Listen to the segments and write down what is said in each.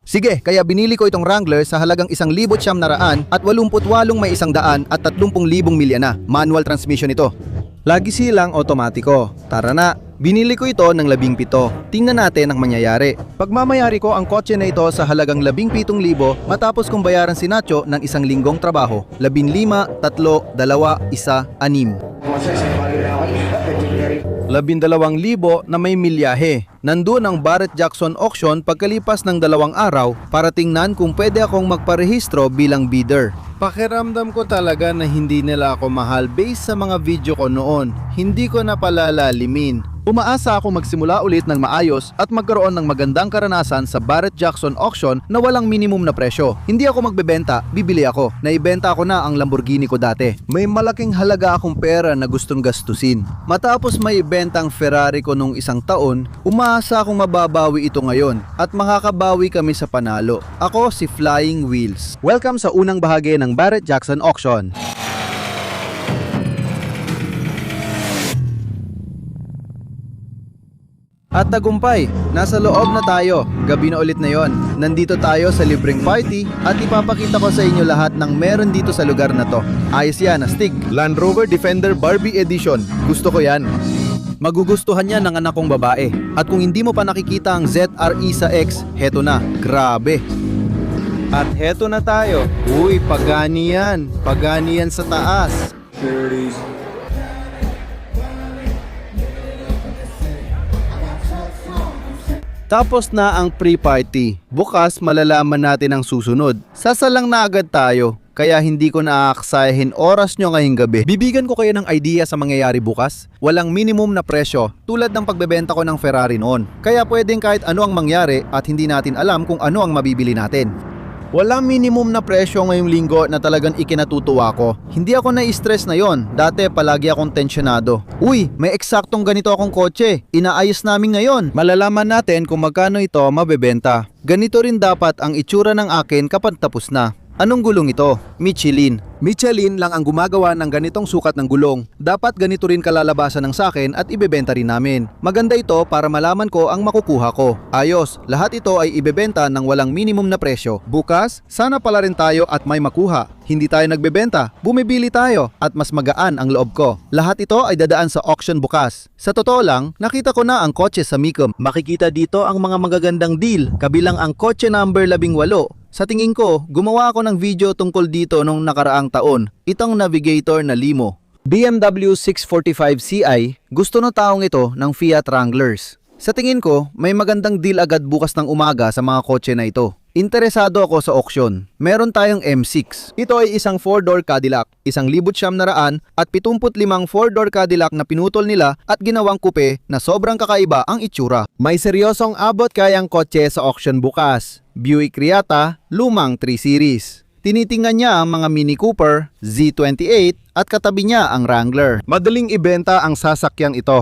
Sige, kaya binili ko itong Wrangler sa halagang 1,900 at 88 may 100 at 30,000 milya na. Manual transmission ito. Lagi silang otomatiko. Tara na, binili ko ito ng 17. Tingnan natin ang mangyayari. Pagmamayari ko ang kotse na ito sa halagang 17,000 matapos kong bayaran si Nacho ng 1 linggong trabaho. 15, 3, 2, 1, 6. 12,000 na may milyahe. Nandun ang Barrett Jackson auction pagkalipas ng 2 araw para tingnan kung pwede akong magparehistro bilang bidder. Pakiramdam ko talaga na hindi nila ako mahal based sa mga video ko noon. Hindi ko na palalalimin. Umaasa ako magsimula ulit ng maayos at magkaroon ng magandang karanasan sa Barrett Jackson auction na walang minimum na presyo. Hindi ako magbebenta, bibili ako. Naibenta ko na ang Lamborghini ko dati. May malaking halaga akong pera na gustong gastusin. Matapos may ibenta ang Ferrari ko nung 1 taon, umaasa akong mababawi ito ngayon at makakabawi kami sa panalo. Ako si Flying Wheels. Welcome sa unang bahagi ng Barrett Jackson auction. At tagumpay, nasa loob na tayo. Gabi na ulit na yon. Nandito tayo sa libreng party at ipapakita ko sa inyo lahat ng meron dito sa lugar na to. Ayos yan, astig. Land Rover Defender Barbie Edition. Gusto ko yan. Magugustuhan yan ng anak kong babae. At kung hindi mo pa nakikita ang ZRE sa X, heto na. Grabe. At heto na tayo. Uy, pagani yan. Pagani yan sa taas. Tapos na ang pre-party. Bukas malalaman natin ang susunod. Sasalang na agad tayo. Kaya hindi ko naaaksayahin oras nyo ngayong gabi. Bibigyan ko kayo ng idea sa mangyayari bukas. Walang minimum na presyo tulad ng pagbebenta ko ng Ferrari noon. Kaya pwedeng kahit ano ang mangyari at hindi natin alam kung ano ang mabibili natin. Walang minimum na presyo ngayong linggo na talagang ikinatutuwa ko. Hindi ako na-stress na yon. Dati palagi akong tensyonado. Uy, may eksaktong ganito akong kotse. Inaayos namin ngayon. Malalaman natin kung magkano ito mabebenta. Ganito rin dapat ang itsura ng akin kapag tapos na. Anong gulong ito? Michelin. Michelin lang ang gumagawa ng ganitong sukat ng gulong. Dapat ganito rin kalalabasan ng sakin at ibebenta rin namin. Maganda ito para malaman ko ang makukuha ko. Ayos, lahat ito ay ibebenta ng walang minimum na presyo. Bukas, sana pala rin tayo at may makuha. Hindi tayo nagbebenta, bumibili tayo at mas magaan ang loob ko. Lahat ito ay dadaan sa auction bukas. Sa totoo lang, nakita ko na ang kotse sa Mecum. Makikita dito ang mga magagandang deal, kabilang ang kotse number 18. Sa tingin ko, gumawa ako ng video tungkol dito nung nakaraang taon. Itong Navigator na limo. BMW 645 Ci, gusto ng taong ito ng Fiat Wranglers. Sa tingin ko, may magandang deal agad bukas ng umaga sa mga kotse na ito. Interesado ako sa auction. Meron tayong M6. Ito ay isang 4-door Cadillac, 1,900 at 75 4-door Cadillac na pinutol nila at ginawang coupe na sobrang kakaiba ang itsura. May seryosong abot kayang kotse sa auction bukas. Buick Reatta, lumang 3 Series. Tinitingnan niya ang mga Mini Cooper, Z28 at katabi niya ang Wrangler. Madaling ibenta ang sasakyang ito.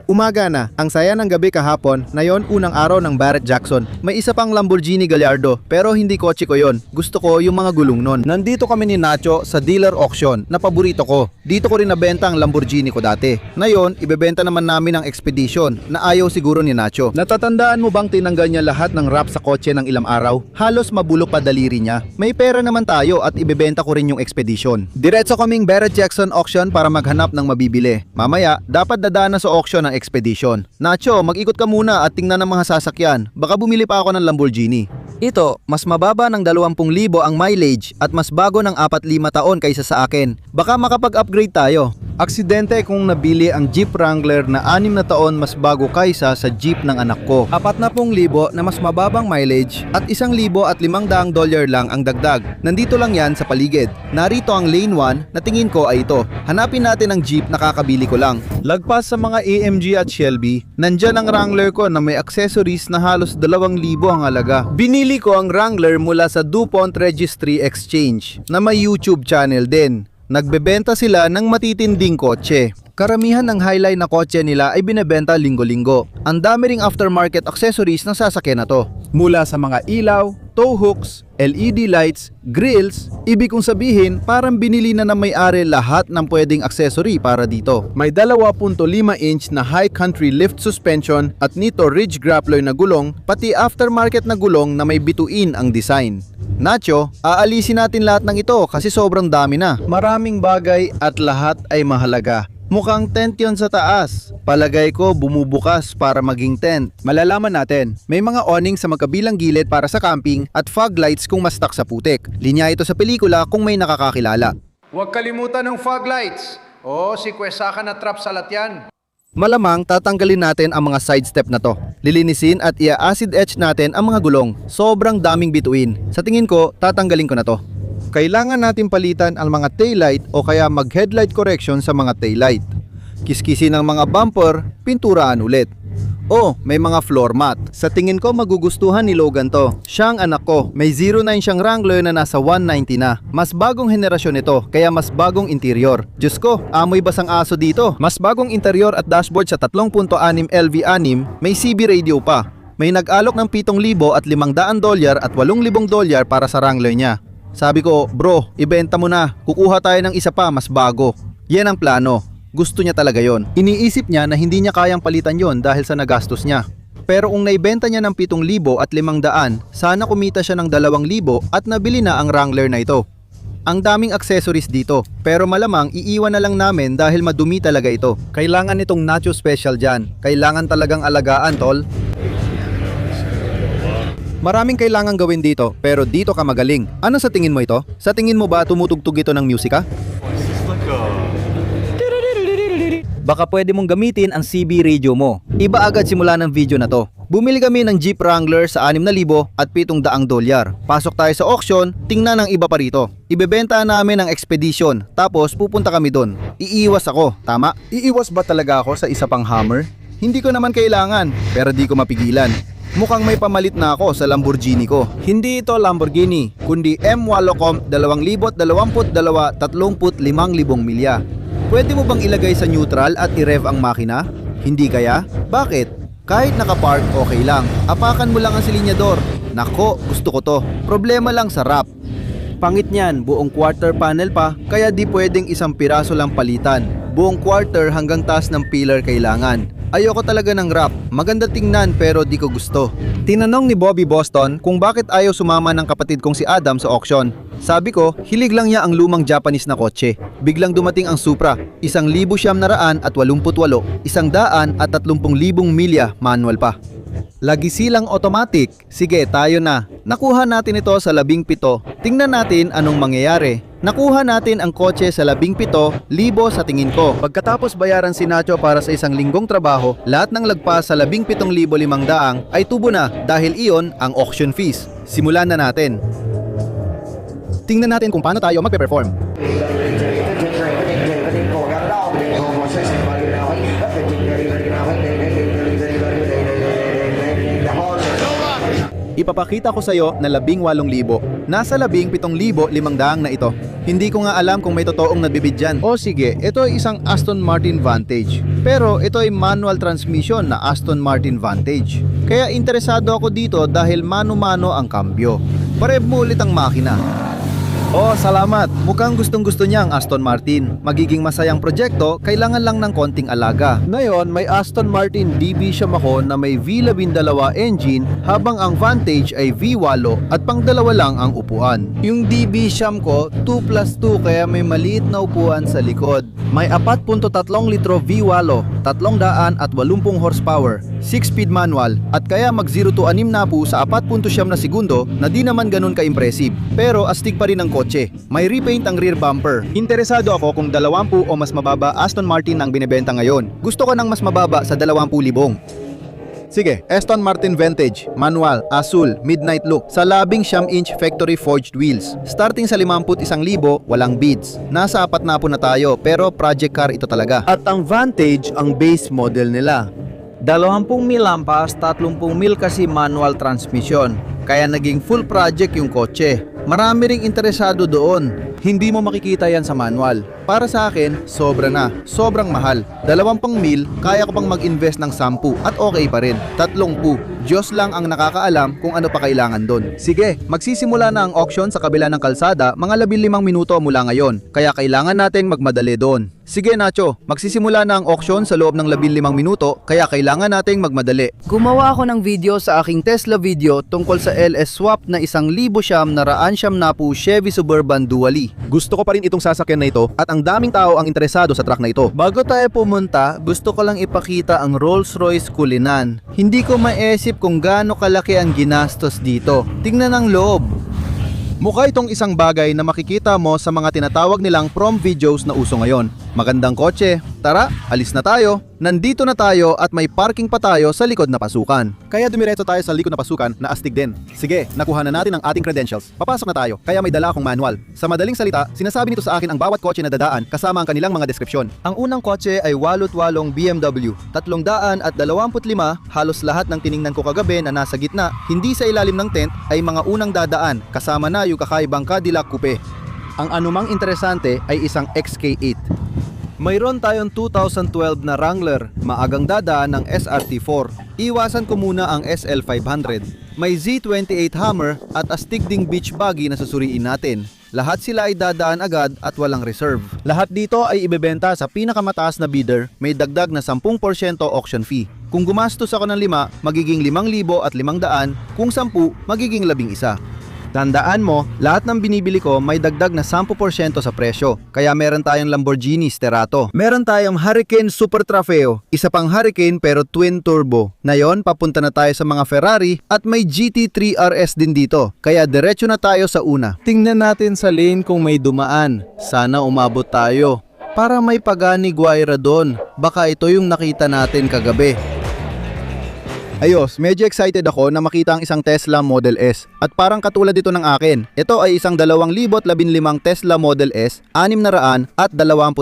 Umaga na, ang saya ng gabi kahapon, na yon unang araw ng Barrett Jackson. May isa pang Lamborghini Gallardo, pero hindi kotse ko yon. Gusto ko yung mga gulong nun. Nandito kami ni Nacho sa dealer auction na paborito ko. Dito ko rin nabenta ang Lamborghini ko dati. Ngayon, ibebenta naman namin ang Expedition na ayaw siguro ni Nacho. Natatandaan mo bang tinanggal niya lahat ng wrap sa kotse ng ilang araw? Halos mabulok pa daliri niya. May pera naman tayo at ibebenta ko rin yung Expedition. Diretso kaming Barrett Jackson auction para maghanap ng mabibili. Mamaya, dapat dadaan na sa auction ng Expedition. Nacho, mag-ikot ka muna at tingnan ng mga sasakyan. Baka bumili pa ako ng Lamborghini. Ito, mas mababa ng 20,000 ang mileage at mas bago ng 4-5 taon kaysa sa akin. Baka makapag-upgrade tayo. Aksidente kung nabili ang Jeep Wrangler na 6 na taon mas bago kaysa sa Jeep ng anak ko. 40,000 na mas mababang mileage at $1,500 lang ang dagdag. Nandito lang yan sa paligid. Narito ang lane 1 na tingin ko ay ito. Hanapin natin ang Jeep na kakabili ko lang. Lagpas sa mga AMG at Shelby, nandyan ang Wrangler ko na may accessories na halos 2,000 ang halaga. Binili ko ang Wrangler mula sa DuPont Registry Exchange na may YouTube channel din. Nagbebenta sila ng matitinding kotse. Karamihan ng highline na kotse nila ay binebenta linggo-linggo. Ang dami ring aftermarket accessories ng sasakyan na to. Mula sa mga ilaw, tow hooks, LED lights, grills. Ibig kong sabihin, parang binili na ng may-ari lahat ng pwedeng accessory para dito. May 2.5-inch na high country lift suspension at nito ridge grappler na gulong, pati aftermarket na gulong na may bituin ang design. Nacho, aalisin natin lahat ng ito kasi sobrang dami na. Maraming bagay at lahat ay mahalaga. Mukhang tent yon sa taas. Palagay ko bumubukas para maging tent. Malalaman natin. May mga awning sa magkabilang gilid para sa camping at fog lights kung mastak sa putik. Linya ito sa pelikula kung may nakakakilala. Huwag kalimutan ng fog lights. Si Kwesaka na trap sa latyan. Malamang tatanggalin natin ang mga side step na to. Lilinisin at i-acid etch natin ang mga gulong. Sobrang daming bituin. Sa tingin ko, tatanggalin ko na to. Kailangan natin palitan ang mga taillight o kaya mag-headlight correction sa mga taillight. Kiskisin ng mga bumper, pinturaan ulit. May mga floor mat. Sa tingin ko magugustuhan ni Logan to. Siya ang anak ko. May 09 siyang Wrangler na nasa 190 na. Mas bagong henerasyon ito, kaya mas bagong interior. Diyos ko, amoy basang aso dito. Mas bagong interior at dashboard sa 3.6 LV6, may CB radio pa. May nag-alok ng $7,000 at $500 at $8,000 para sa Wrangler niya. Sabi ko, bro, ibenta mo na. Kukuha tayo ng isa pa, mas bago. Yan ang plano. Gusto niya talaga yon. Iniisip niya na hindi niya kayang palitan yon dahil sa nagastos niya. Pero kung naibenta niya ng 7,000 at 500, sana kumita siya ng 2,000 at nabili na ang Wrangler na ito. Ang daming accessories dito, pero malamang iiwan na lang namin dahil madumi talaga ito. Kailangan itong Nacho Special dyan. Kailangan talagang alagaan, tol. Maraming kailangang gawin dito, pero dito ka magaling. Ano sa tingin mo ito? Sa tingin mo ba tumutugtog ito ng musika? Baka pwede mong gamitin ang CB radio mo. Iba agad simula ng video na to. Bumili kami ng Jeep Wrangler sa 6,000 at $700. Pasok tayo sa auction, tingnan ang iba pa rito. Ibebenta namin ang Expedition, tapos pupunta kami doon. Iiwas ako, tama? Iiwas ba talaga ako sa isa pang Hummer? Hindi ko naman kailangan, pero di ko mapigilan. Mukhang may pamalit na ako sa Lamborghini ko. Hindi ito Lamborghini, kundi M8 2022 35,000 milya. Pwede mo bang ilagay sa neutral at i-rev ang makina? Hindi kaya? Bakit? Kahit nakapark, okay lang. Apakan mo lang ang silinyador. Nako, gusto ko to. Problema lang sa wrap. Pangit niyan, buong quarter panel pa, kaya di pwedeng isang piraso lang palitan. Buong quarter hanggang taas ng pillar kailangan. Ayoko talaga ng wrap. Maganda tingnan pero di ko gusto. Tinanong ni Bobby Boston kung bakit ayaw sumama ng kapatid kong si Adam sa auction. Sabi ko, hilig lang niya ang lumang Japanese na kotse. Biglang dumating ang Supra, 1,988, 100,000 at 30,000 milya, manual pa. Lagi silang automatic. Sige, tayo na. Nakuha natin ito sa 17. Tingnan natin anong mangyayari. Nakuha natin ang kotse sa 17,000 sa tingin ko. Pagkatapos bayaran si Nacho para sa isang linggong trabaho, lahat ng lagpas sa 17,500 ay tubo na dahil iyon ang auction fees. Simulan na natin. Tingnan natin kung paano tayo magpe-perform. Ipapakita ko sa iyo na 18,000. Nasa 17,500 na ito. Hindi ko nga alam kung may totoong nabibid dyan. O sige, ito ay isang Aston Martin Vantage. Pero ito ay manual transmission na Aston Martin Vantage. Kaya interesado ako dito dahil mano-mano ang kambyo. Parev mo ulit ang makina. Salamat. Mukhang gustong-gusto niya ang Aston Martin. Magiging masayang proyekto, kailangan lang ng konting alaga. Ngayon, may Aston Martin DB Siyam ako na may V12 engine habang ang Vantage ay V8 at pang-dalawa lang ang upuan. Yung DB Siyam ko, 2+2 kaya may maliit na upuan sa likod. May 4.3 litro V8, 380 horsepower, 6-speed manual at kaya mag 0 to 6 na po sa 4.7 na segundo na di naman ganun ka-impressive. Pero astig pa rin ang kotse. May repaint ang rear bumper. Interesado ako kung 20 o mas mababa Aston Martin ang binebenta ngayon. Gusto ko ng mas mababa sa 20,000. Sige, Aston Martin Vantage, manual, asul, midnight look, sa 19-inch factory forged wheels. Starting sa 51,000, walang beads. Nasa 4 na po na tayo pero project car ito talaga. At ang Vantage ang base model nila. 20,000 lampas, 30,000 kasi manual transmission. Kaya naging full project yung kotse. Marami ring interesado doon. Hindi mo makikita yan sa manual. Para sa akin, sobra na. Sobrang mahal. 20 mil, kaya ko pang mag-invest ng 10 at okay pa rin. 30. Diyos lang ang nakakaalam kung ano pa kailangan doon. Sige, magsisimula na ang auction sa kabila ng kalsada mga 15 minuto mula ngayon. Kaya kailangan nating magmadali doon. Sige Nacho, magsisimula na ang auction sa loob ng 15 minuto kaya kailangan nating magmadali. Gumawa ako ng video sa aking Tesla video tungkol sa LS swap na 1,990 Chevy Suburban Dually. Gusto ko pa rin itong sasakyan na ito at ang daming tao ang interesado sa truck na ito. Bago tayo pumunta, gusto ko lang ipakita ang Rolls-Royce Cullinan. Hindi ko maisip kung gaano kalaki ang ginastos dito. Tingnan ang loob. Mukha itong isang bagay na makikita mo sa mga tinatawag nilang prom videos na uso ngayon. Magandang kotse. Tara, alis na tayo. Nandito na tayo at may parking pa tayo sa likod na pasukan. Kaya dumiretso tayo sa likod na pasukan na astig din. Sige, nakuha na natin ang ating credentials. Papasok na tayo, kaya may dala akong manual. Sa madaling salita, sinasabi nito sa akin ang bawat kotse na dadaan kasama ang kanilang mga deskripsyon. Ang unang kotse ay 88 BMW. 325, halos lahat ng tiningnan ko kagabi na nasa gitna, hindi sa ilalim ng tent, ay mga unang dadaan, kasama na yung kakaibang Cadillac Coupe. Ang anumang interesante ay isang XK8. Mayroon tayong 2012 na Wrangler, maagang dadaan ng SRT4. Iwasan ko muna ang SL500. May Z28 Hammer at astig ding beach buggy na susuriin natin. Lahat sila ay dadaan agad at walang reserve. Lahat dito ay ibebenta sa pinakamataas na bidder, may dagdag na 10% auction fee. Kung gumastos ako ng 5, magiging 5,000 at 500, kung 10, magiging 11. Tandaan mo, lahat ng binibili ko may dagdag na 10% sa presyo. Kaya meron tayong Lamborghini Sterato. Meron tayong Hurricane Super Trofeo. Isa pang Hurricane pero twin turbo. Ngayon, papunta na tayo sa mga Ferrari at may GT3 RS din dito. Kaya diretso na tayo sa una. Tingnan natin sa lane kung may dumaan. Sana umabot tayo. Para may pagani Guaira doon. Baka ito yung nakita natin kagabi. Ayos, medyo excited ako na makita ang isang Tesla Model S at parang katulad ito ng akin. Ito ay isang 2015 Tesla Model S, 600 at 21.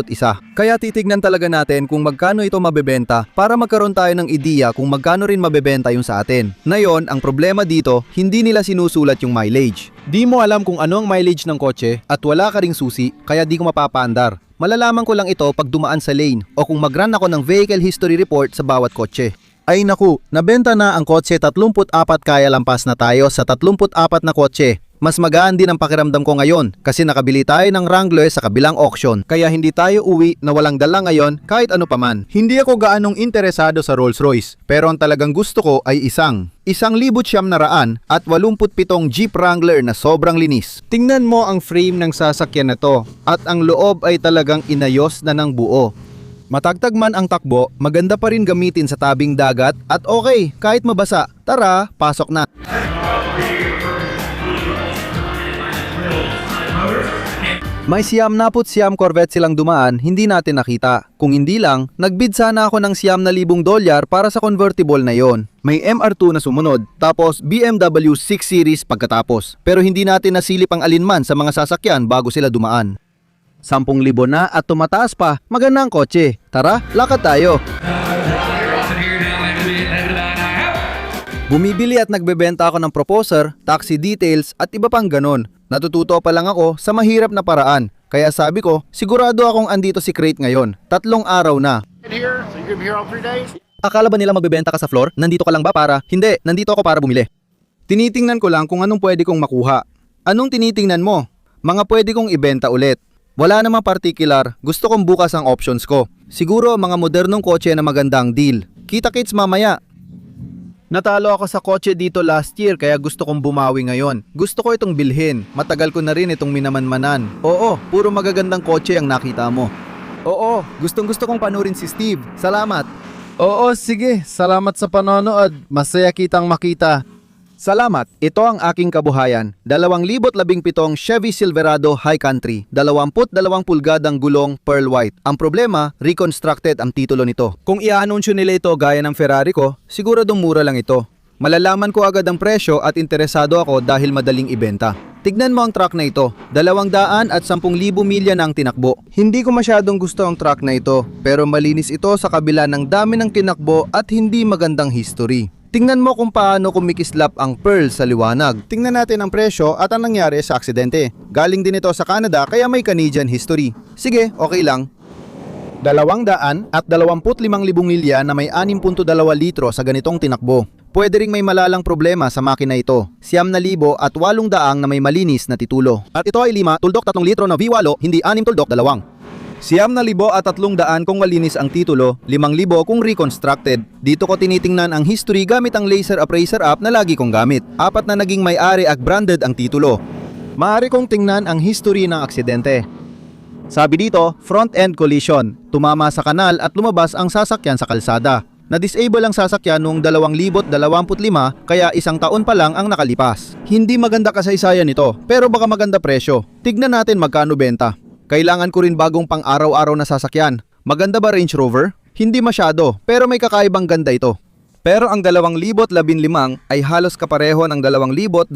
Kaya titignan talaga natin kung magkano ito mabebenta para magkaroon tayo ng ideya kung magkano rin mabebenta yung sa atin. Ngayon, ang problema dito, hindi nila sinusulat yung mileage. Di mo alam kung ano ang mileage ng kotse at wala ka ring susi kaya di ko mapapaandar. Malalaman ko lang ito pag dumaan sa lane o kung mag-run ako ng vehicle history report sa bawat kotse. Ay naku, nabenta na ang kotse 34 kaya lampas na tayo sa 34 na kotse. Mas magaan din ang pakiramdam ko ngayon kasi nakabili tayo ng Wrangler sa kabilang auction. Kaya hindi tayo uwi na walang dala ngayon kahit ano paman. Hindi ako gaanong interesado sa Rolls-Royce pero ang talagang gusto ko ay isang 1,900 at 87 Jeep Wrangler na sobrang linis. Tingnan mo ang frame ng sasakyan na to at ang loob ay talagang inayos na ng buo. Matagtag man ang takbo, maganda pa rin gamitin sa tabing dagat at okay, kahit mabasa. Tara, pasok na. May siyam Corvette silang dumaan, hindi natin nakita. Kung hindi lang, nagbid sana ako ng $9,000 para sa convertible na yon. May MR2 na sumunod, tapos BMW 6 Series pagkatapos. Pero hindi natin nasilip ang alinman sa mga sasakyan bago sila dumaan. 10,000 na at tumataas pa, magandang kotse. Tara, lakad tayo. Bumibili at nagbebenta ako ng proposer, taxi details at iba pang ganon. Natututo pa lang ako sa mahirap na paraan. Kaya sabi ko, sigurado akong andito si Crate ngayon. 3 araw na. Akala ba nila magbebenta ka sa floor? Nandito ka lang ba para? Hindi, nandito ako para bumili. Tinitingnan ko lang kung anong pwede kong makuha. Anong tinitingnan mo? Mga pwede kong ibenta ulit. Wala namang particular, gusto kong bukas ang options ko. Siguro mga modernong kotse na magandang deal. Kita-kits mamaya. Natalo ako sa kotse dito last year kaya gusto kong bumawi ngayon. Gusto ko itong bilhin. Matagal ko na rin itong minamanmanan. Oo, puro magagandang kotse ang nakita mo. Oo, gustong-gusto kong panurin si Steve. Salamat. Oo, sige. Salamat sa panonood. Masaya kitang makita. Salamat, ito ang aking kabuhayan. 2017 Chevy Silverado High Country, 22 pulgadang gulong pearl white. Ang problema, reconstructed ang titulo nito. Kung i-anunsyo nila ito gaya ng Ferrari ko, siguradong mura lang ito. Malalaman ko agad ang presyo at interesado ako dahil madaling ibenta. Tignan mo ang truck na ito, 210,000 milya na ang tinakbo. Hindi ko masyadong gusto ang truck na ito, pero malinis ito sa kabila ng dami ng tinakbo at hindi magandang history. Tingnan mo kung paano kumikislap ang pearl sa liwanag. Tingnan natin ang presyo at ang nangyari sa aksidente. Galing din ito sa Canada kaya may Canadian history. Sige, okay lang. 225,000 milya na may 6.2 litro sa ganitong tinakbo. Pwede ring may malalang problema sa makina ito. 9,000 at 800 na may malinis na titulo. At ito ay 5 tuldok 3 litro na V8, hindi 6 tuldok 2. 9,000 at 300 kung malinis ang titulo, 5,000 kung reconstructed. Dito ko tinitingnan ang history gamit ang laser appraiser app na lagi kong gamit. 4 na naging may-ari at branded ang titulo. Maaari kong tingnan ang history ng aksidente. Sabi dito, front-end collision. Tumama sa kanal at lumabas ang sasakyan sa kalsada. Na-disable ang sasakyan noong 2025 kaya 1 taon pa lang ang nakalipas. Hindi maganda kasaysayan ito pero baka maganda presyo. Tignan natin magkano benta. Kailangan ko rin bagong pang-araw-araw na sasakyan. Maganda ba Range Rover? Hindi masyado, pero may kakaibang ganda ito. Pero ang 2015 ay halos kapareho ng 2026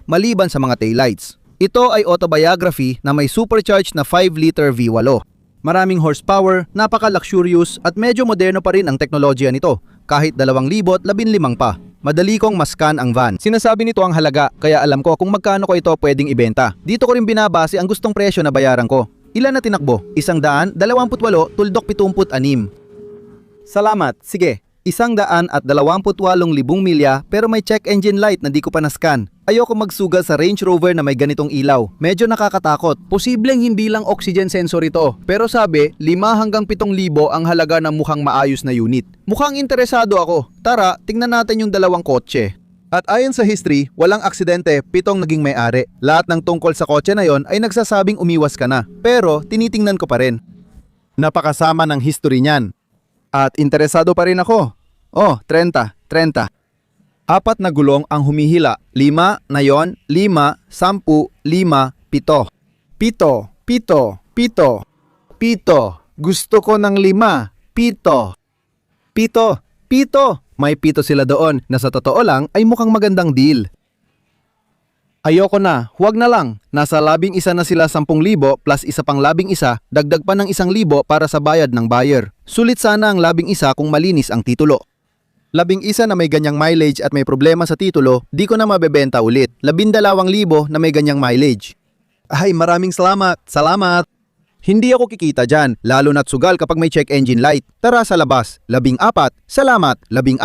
maliban sa mga taillights. Ito ay autobiography na may supercharged na 5-liter V8. Maraming horsepower, napaka-luxurious at medyo moderno pa rin ang teknolohiya nito kahit 2015 pa. Madali kong maskan ang van. Sinasabi nito ang halaga kaya alam ko kung magkano ko ito pwedeng ibenta. Dito ko rin binabase ang gustong presyo na bayaran ko. Ilan na tinakbo? 128, tuldok 76. Salamat, sige. 128,000 milya pero may check engine light na di ko pa nascan. Ayoko magsugal sa Range Rover na may ganitong ilaw. Medyo nakakatakot. Posibleng hindi lang oxygen sensor ito. Pero sabi, 5 hanggang 7,000 ang halaga ng mukhang maayos na unit. Mukhang interesado ako. Tara, tingnan natin yung 2 kotse. At ayon sa history, walang aksidente, 7 naging may-ari. Lahat ng tungkol sa kotse na yon ay nagsasabing umiwas ka na. Pero tinitingnan ko pa rin. Napakasama ng history niyan. At interesado pa rin ako. Oh, 30. 4 na gulong ang humihila. 5 na yon, 5, 10, 5, 7. 7. Gusto ko ng 5. 7. May 7 sila doon na sa totoo lang ay mukhang magandang deal. Ayoko na, huwag na lang. Nasa 11 na sila 10,000 plus isa pang 11, dagdag pa ng 1,000 para sa bayad ng buyer. Sulit sana ang 11 kung malinis ang titulo. 11 na may ganyang mileage at may problema sa titulo, di ko na mabebenta ulit. 12,000 na may ganyang mileage. Ay, maraming salamat. Salamat. Hindi ako kikita dyan, lalo na't sugal kapag may check engine light. Tara sa labas. 14. Salamat. 14.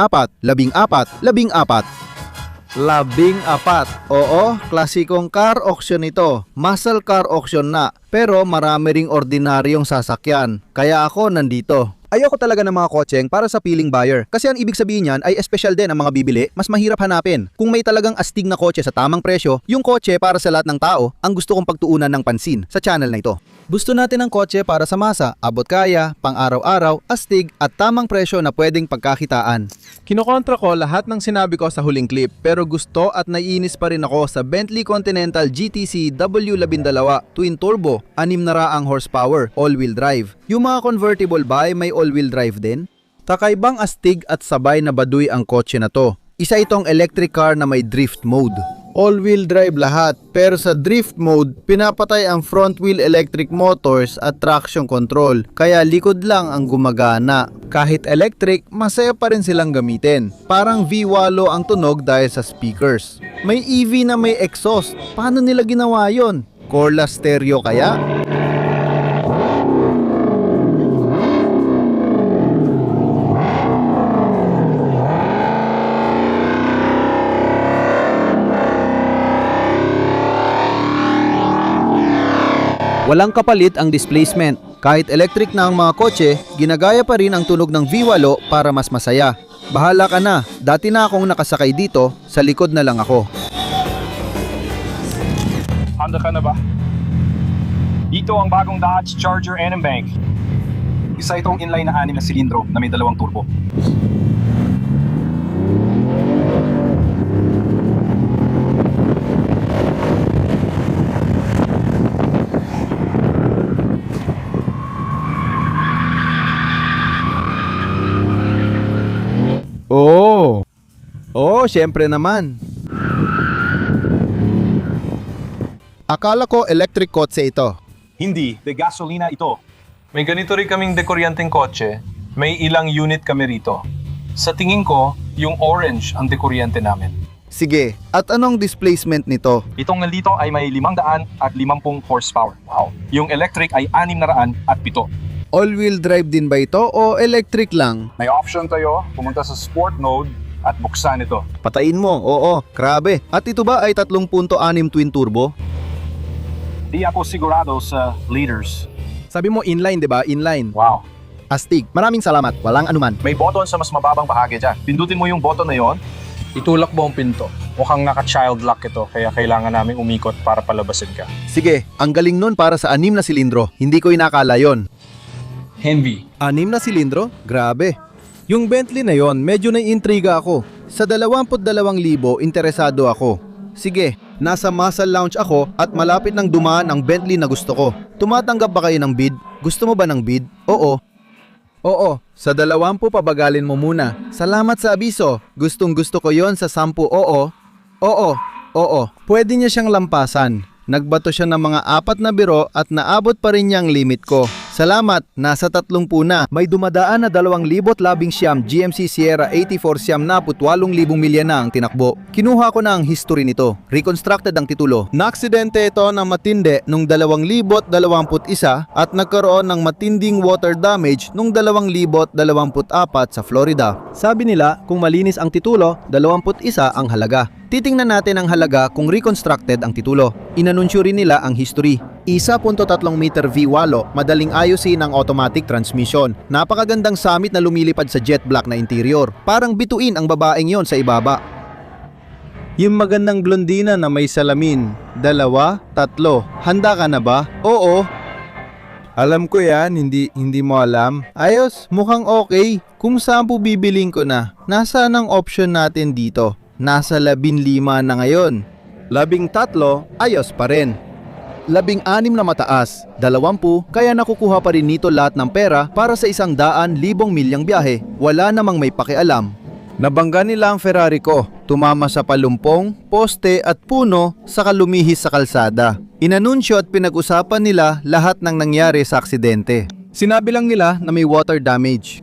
14. Oo, klasikong car auction ito. Muscle car auction na. Pero marami ring ordinaryong sasakyan. Kaya ako nandito. Ayoko talaga ng mga kotseng para sa piling buyer. Kasi ang ibig sabihin niyan ay espesyal din ang mga bibili, mas mahirap hanapin. Kung may talagang astig na kotse sa tamang presyo, yung kotse para sa lahat ng tao, ang gusto kong pagtuunan ng pansin sa channel na ito. Gusto natin ng kotse para sa masa, abot kaya, pang araw-araw, astig at tamang presyo na pwedeng pagkakitaan. Kinokontra ko lahat ng sinabi ko sa huling clip pero gusto at naiinis pa rin ako sa Bentley Continental GTC W12 Twin Turbo, 600 horsepower, all-wheel drive. Yung mga convertible ba ay may all-wheel drive din? Kakaibang astig at sabay na baduy ang kotse na to. Isa itong electric car na may drift mode. All-wheel drive lahat, pero sa drift mode, pinapatay ang front wheel electric motors at traction control, kaya likod lang ang gumagana. Kahit electric, masaya pa rin silang gamitin. Parang V8 ang tunog dahil sa speakers. May EV na may exhaust, paano nila ginawa yon? Coreless stereo kaya? Walang kapalit ang displacement. Kahit electric na ang mga kotse, ginagaya pa rin ang tunog ng V8 para mas masaya. Bahala ka na, dati na akong nakasakay dito, sa likod na lang ako. Handa ka na ba? Dito ang bagong Dodge Charger N Bank. Isa itong inline na 6 na silindro na may 2 turbo. Syempre naman. Akala ko electric kotse ito. Hindi, de gasolina ito. May ganito rin kaming dekoryanteng kotse. May ilang unit kami rito. Sa tingin ko, yung orange ang dekuryente namin. Sige, at anong displacement nito? Itong nandito ay may 550 horsepower. Wow. Yung electric ay 607. All-wheel drive din ba ito o electric lang? May option tayo, pumunta sa sport mode at buksan ito. Patayin mo, oo, grabe. At ito ba ay 3.6 twin turbo? Di ako sigurado sa leaders. Sabi mo inline, di ba? Inline. Wow. Astig, maraming salamat. Walang anuman. May button sa mas mababang bahagi dyan. Pindutin mo yung button na yon. Itulak mo ang pinto. Mukhang naka-child lock ito, kaya kailangan namin umikot para palabasin ka. Sige, ang galing nun para sa 6 na silindro. Hindi ko inakala yon. Envy. 6 na silindro? Grabe. Yung Bentley na yon, medyo naiintriga ako. Sa 22,000, interesado ako. Sige, nasa muscle lounge ako at malapit nang dumaan ang Bentley na gusto ko. Tumatanggap ba kayo ng bid? Gusto mo ba ng bid? Oo. Oo, sa 20 pabagalin mo muna. Salamat sa abiso. Gustong gusto ko yon sa 10 oo. Oo. Pwede niya siyang lampasan. Nagbato siya ng mga 4 na biro at naabot pa rin niya ang limit ko. Salamat, nasa 30 na. May dumadaan na 2,000 GMC Sierra 84 siyam na 8,000 milya na ang tinakbo. Kinuha ko na ang history nito. Reconstructed ang titulo. Naaksidente ito na matindi nung 2021 at nagkaroon ng matinding water damage nung 2024 sa Florida. Sabi nila kung malinis ang titulo, 21 ang halaga. Titingnan natin ang halaga kung reconstructed ang titulo. Inanunsyo rin nila ang history. 1.3 meter V8, madaling ayusin ang automatic transmission. Napakagandang summit na lumilipad sa jet black na interior. Parang bituin ang babaeng yon sa ibaba. Yung magandang blondina na may salamin. 2, 3. Handa ka na ba? Oo. Alam ko yan, hindi mo alam. Ayos, mukhang okay. Kung saan po bibiling ko na. Nasaan ang option natin dito? Nasa 15 na ngayon. 13, ayos pa rin. 16 na mataas, 20, kaya nakukuha pa rin nito lahat ng pera para sa 100,000 milyang biyahe. Wala namang may pakialam. Nabangga nila ang Ferrari ko, tumama sa palumpong, poste at puno, saka lumihis sa kalsada. Inanunsyo at pinag-usapan nila lahat ng nangyari sa aksidente. Sinabi lang nila na may water damage.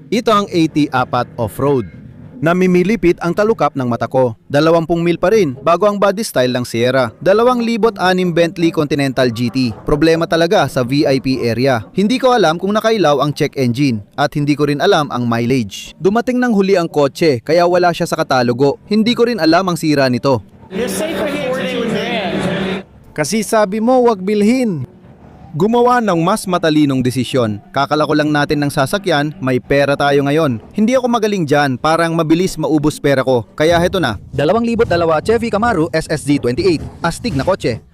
Ito ang 84 off-road. Namimilipit ang talukap ng mata ko. 20 mil pa rin bago ang body style ng Sierra. 2006 Bentley Continental GT. Problema talaga sa VIP area. Hindi ko alam kung nakailaw ang check engine at hindi ko rin alam ang mileage. Dumating ng huli ang kotse kaya wala siya sa katalogo. Hindi ko rin alam ang sira nito. Kasi sabi mo wag bilhin. Gumawa ng mas matalinong desisyon. Kakalako lang natin ng sasakyan, may pera tayo ngayon. Hindi ako magaling dyan, parang mabilis maubos pera ko. Kaya heto na. 2002 Chevy Camaro SSG28. Astig na kotse.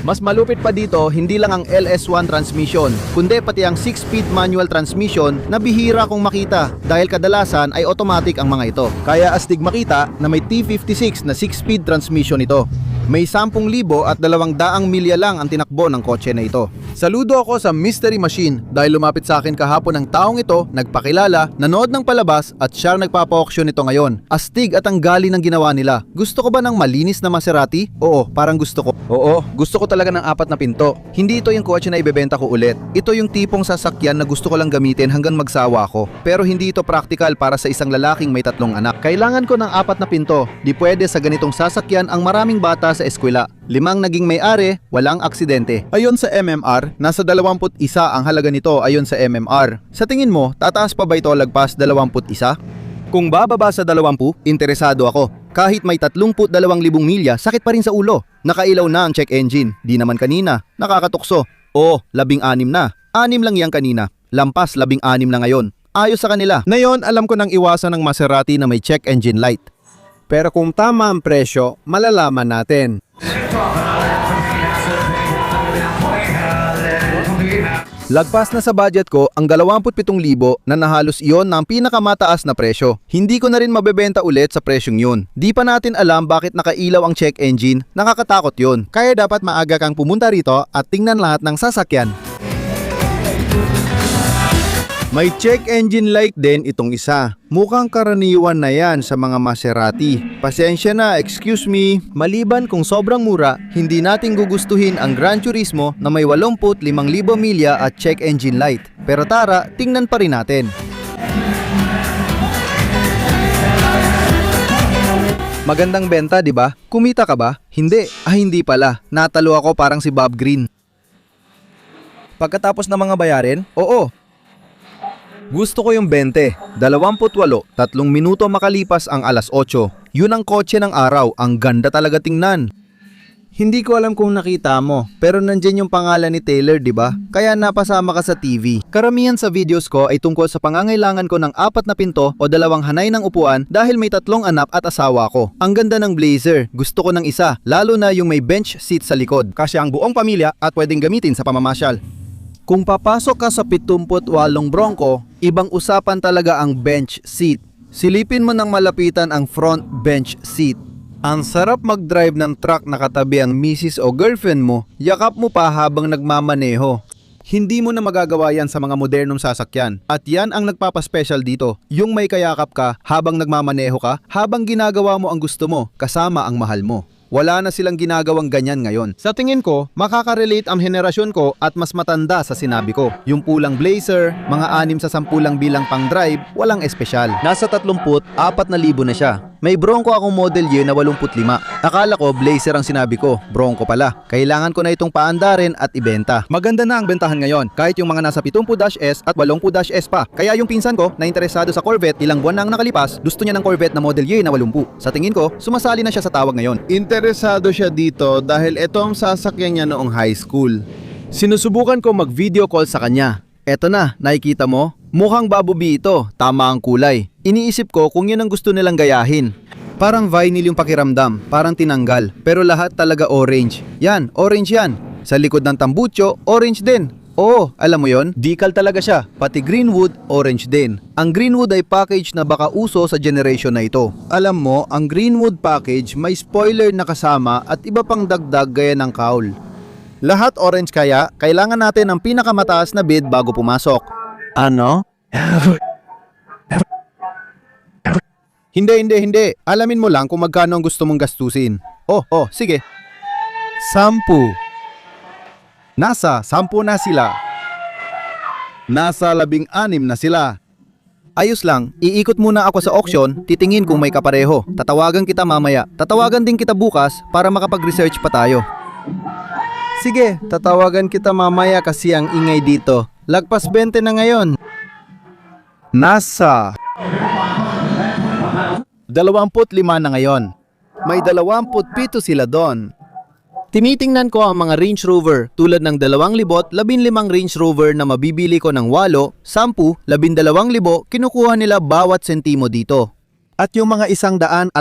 Mas malupit pa dito, hindi lang ang LS1 transmission, kundi pati ang 6-speed manual transmission na bihira kong makita dahil kadalasan ay automatic ang mga ito. Kaya astig makita na may T56 na 6-speed transmission ito. May 10,000 at 200 milya lang ang tinakbo ng kotse na ito. Saludo ako sa Mystery Machine dahil lumapit sa akin kahapon ang taong ito, nagpakilala, nanood ng palabas at siya nagpapa-auction nito ngayon. Astig at ang gali ng ginawa nila. Gusto ko ba ng malinis na Maserati? Oo, parang gusto ko. Oo, gusto ko talaga ng 4 na pinto. Hindi ito yung kotse na ibebenta ko ulit. Ito yung tipong sasakyan na gusto ko lang gamitin hanggang magsawa ako. Pero hindi ito practical para sa isang lalaking may 3 anak. Kailangan ko ng 4 na pinto. Di pwede sa ganitong sasakyan ang maraming bata sa eskwela. 5 naging may-ari, walang aksidente. Ayon sa MMR, nasa 21 ang halaga nito ayon sa MMR. Sa tingin mo, tataas pa ba ito lagpas 21? Kung bababa sa 20, interesado ako. Kahit may 32,000 milya, sakit pa rin sa ulo. Nakailaw na ang check engine. Di naman kanina. Nakakatukso. Oo, 16 na. 6 lang yan kanina. Lampas 16 na ngayon. Ayos sa kanila. Ngayon, alam ko nang iwasan ng Maserati na may check engine light. Pero kung tama ang presyo, malalaman natin. Lagpas na sa budget ko ang 27,000 na nahalos iyon ng pinakamataas na presyo. Hindi ko na rin mabebenta ulit sa presyong yun. Di pa natin alam bakit nakailaw ang check engine, nakakatakot yun. Kaya dapat maaga kang pumunta rito at tingnan lahat ng sasakyan. May check engine light din itong isa. Mukhang karaniwan na yan sa mga Maserati. Pasensya na, excuse me. Maliban kung sobrang mura, hindi natin gugustuhin ang Gran Turismo na may 85,000 milya at check engine light. Pero tara, tingnan pa rin natin. Magandang benta, di ba? Kumita ka ba? Hindi. Hindi pala. Natalo ako parang si Bob Green. Pagkatapos ng mga bayarin? Oo. Gusto ko yung 20. 28. 3 minuto makalipas ang alas 8. Yun ang kotse ng araw. Ang ganda talaga tingnan. Hindi ko alam kung nakita mo, pero nandyan yung pangalan ni Taylor, di ba? Kaya napasama ka sa TV. Karamihan sa videos ko ay tungkol sa pangangailangan ko ng 4 na pinto o 2 hanay ng upuan dahil may 3 anak at asawa ko. Ang ganda ng Blazer. Gusto ko ng isa, lalo na yung may bench seat sa likod. Kasi ang buong pamilya at pwedeng gamitin sa pamamasyal. Kung papasok ka sa 78 Bronco, ibang usapan talaga ang bench seat. Silipin mo ng malapitan ang front bench seat. Ang sarap mag-drive ng truck na katabi ang misis o girlfriend mo, yakap mo pa habang nagmamaneho. Hindi mo na magagawa yan sa mga modernong sasakyan. At yan ang nagpapaspecial dito, yung may kayakap ka habang nagmamaneho ka, habang ginagawa mo ang gusto mo, kasama ang mahal mo. Wala na silang ginagawang ganyan ngayon. Sa tingin ko, makaka-relate ang henerasyon ko at mas matanda sa sinabi ko. Yung pulang Blazer, mga 6 sa 10 lang bilang pang drive, walang espesyal. Nasa 34,000 na siya. May Bronco akong model year na 85. Akala ko Blazer ang sinabi ko, Bronco pala. Kailangan ko na itong paandarin at ibenta. Maganda na ang bentahan ngayon, kahit yung mga nasa 70-S at 80-S pa. Kaya yung pinsan ko na interesado sa Corvette, ilang buwan na ang nakalipas, gusto niya ng Corvette na model year na 80. Sa tingin ko, sumasali na siya sa tawag ngayon. Interesado siya dito dahil ito ang sasakyan niya noong high school. Sinusubukan ko mag-video call sa kanya. Eto na, nakikita mo? Mukhang Bumblebee ito, tama ang kulay. Iniisip ko kung yun ang gusto nilang gayahin. Parang vinyl yung pakiramdam, parang tinanggal, pero lahat talaga orange. Yan, orange yan. Sa likod ng tambucho, orange din. Oo, alam mo yon, decal talaga siya. Pati Greenwood, orange din. Ang Greenwood ay package na baka uso sa generation na ito. Alam mo, ang Greenwood package may spoiler na kasama at iba pang dagdag gaya ng cowl. Lahat orange kaya, kailangan natin ng pinakamataas na bid bago pumasok. Ano? Hindi. Alamin mo lang kung magkano ang gusto mong gastusin. Sige. 10. Nasa 10 na sila. Nasa 16 na sila. Ayos lang, iikot muna ako sa auction, titingin kung may kapareho. Tatawagan kita mamaya. Tatawagan din kita bukas para makapag-research pa tayo. Sige, tatawagan kita mamaya kasi ang ingay dito. Lagpas 20 na ngayon. Nasa 25 na ngayon. May 27 sila doon. Tinitingnan ko ang mga Range Rover tulad ng 2,015 Range Rover na mabibili ko ng 8, 10, 12,000 kinukuha nila bawat sentimo dito. At yung mga 150,000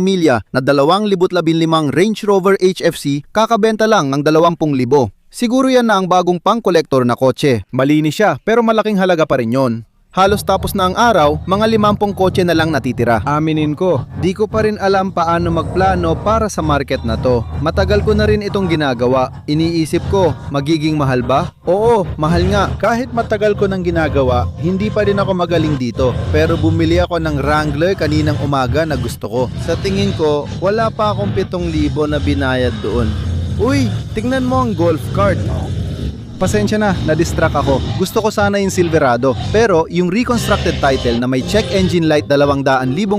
milya na 2015 Range Rover HFC kakabenta lang ng 20,000. Siguro yan na ang bagong pang-kolektor na kotse. Malinis siya pero malaking halaga pa rin yon. Halos tapos na ang araw, mga 50 kotse na lang natitira. Aminin ko, di ko pa rin alam paano magplano para sa market na to. Matagal ko na rin itong ginagawa. Iniisip ko, magiging mahal ba? Oo, mahal nga. Kahit matagal ko nang ginagawa, hindi pa rin ako magaling dito. Pero bumili ako ng Wrangler kaninang umaga na gusto ko. Sa tingin ko, wala pa akong 7,000 na binayad doon. Uy, tingnan mo ang golf cart. Pasensya na, na-distract ako. Gusto ko sana yung Silverado. Pero yung reconstructed title na may check engine light 200,000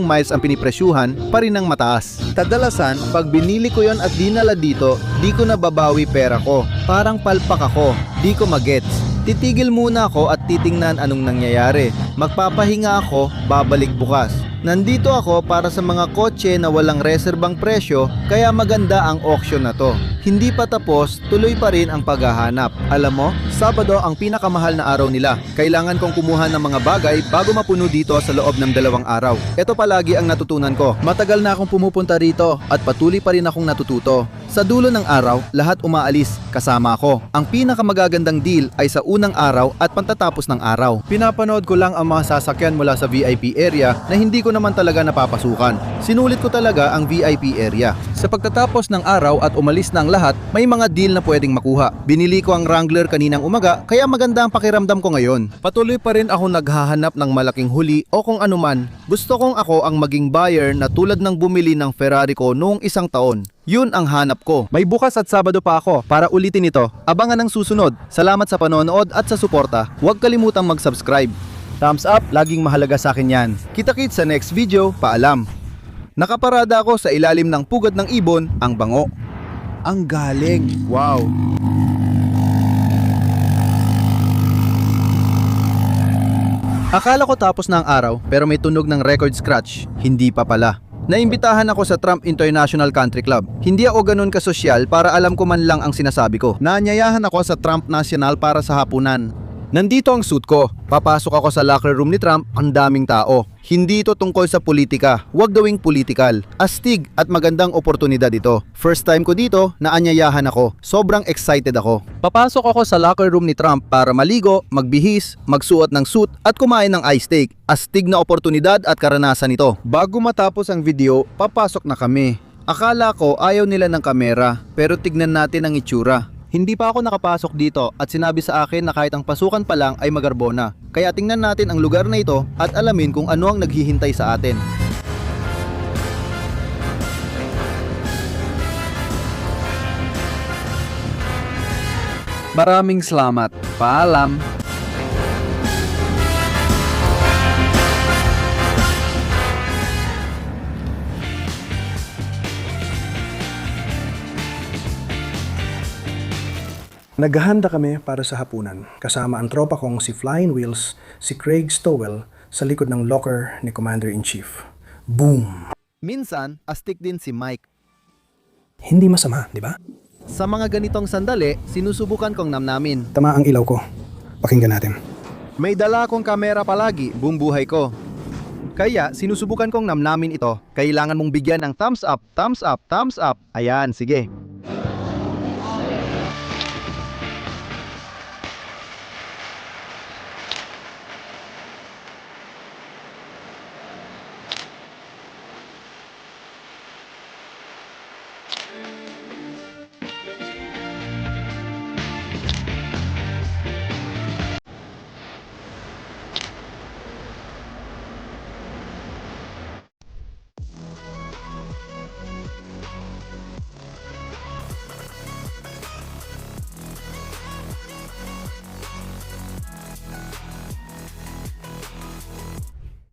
miles ang pinipresyuhan pa rin ang mataas. Kadalasan, pag binili ko yon at dinala dito, di ko nababawi pera ko. Parang palpak ako, di ko magets. Titigil muna ako at titingnan anong nangyayari. Magpapahinga ako, babalik bukas. Nandito ako para sa mga kotse na walang reserbang presyo, kaya maganda ang auction na to. Hindi pa tapos, tuloy pa rin ang paghahanap. Alam mo, Sabado ang pinakamahal na araw nila. Kailangan kong kumuha ng mga bagay bago mapuno dito sa loob ng 2 araw. Ito palagi ang natutunan ko. Matagal na akong pumupunta rito at patuloy pa rin akong natututo. Sa dulo ng araw, lahat umaalis, kasama ako. Ang pinakamagagandang deal ay sa unang araw at pantatapos ng araw. Pinapanood ko lang ang mga sasakyan mula sa VIP area na hindi ko naman talaga napapasukan. Sinulit ko talaga ang VIP area. Sa pagtatapos ng araw at umalis na ang lahat, may mga deal na pwedeng makuha. Binili ko ang Wrangler kaninang umaga, kaya maganda ang pakiramdam ko ngayon. Patuloy pa rin ako naghahanap ng malaking huli o kung anuman. Gusto kong ako ang maging buyer na tulad ng bumili ng Ferrari ko noong 1 taon. Yun ang hanap ko. May bukas at Sabado pa ako para ulitin ito. Abangan ang susunod. Salamat sa panonood at sa suporta. Huwag kalimutang mag-subscribe. Thumbs up, laging mahalaga sa akin yan. Kita-kits sa next video. Paalam. Nakaparada ako sa ilalim ng pugad ng ibon, ang bango. Ang galing. Wow. Akala ko tapos na ang araw pero may tunog ng record scratch. Hindi pa pala. Naimbitahan ako sa Trump International Country Club. Hindi ako ganun kasosyal para alam ko man lang ang sinasabi ko. Naanyayahan ako sa Trump National para sa hapunan. Nandito ang suit ko. Papasok ako sa locker room ni Trump, ang daming tao. Hindi ito tungkol sa politika. Huwag gawing politikal. Astig at magandang oportunidad ito. First time ko dito, naanyayahan ako. Sobrang excited ako. Papasok ako sa locker room ni Trump para maligo, magbihis, magsuot ng suit at kumain ng ice steak. Astig na oportunidad at karanasan ito. Bago matapos ang video, papasok na kami. Akala ko ayaw nila ng kamera, pero tignan natin ang itsura. Hindi pa ako nakapasok dito at sinabi sa akin na kahit ang pasukan pa lang ay magarbona. Kaya tingnan natin ang lugar na ito at alamin kung ano ang naghihintay sa atin. Maraming salamat. Paalam. Naghahanda kami para sa hapunan, kasama ang tropa kong si Flying Wheels, si Craig Stowell, sa likod ng locker ni Commander-in-Chief. Boom! Minsan, astig din si Mike. Hindi masama, di ba? Sa mga ganitong sandali, sinusubukan kong namnamin. Tama ang ilaw ko. Pakinggan natin. May dala akong kamera palagi, buong buhay ko. Kaya sinusubukan kong namnamin ito. Kailangan mong bigyan ng thumbs up, thumbs up, thumbs up. Ayan, sige.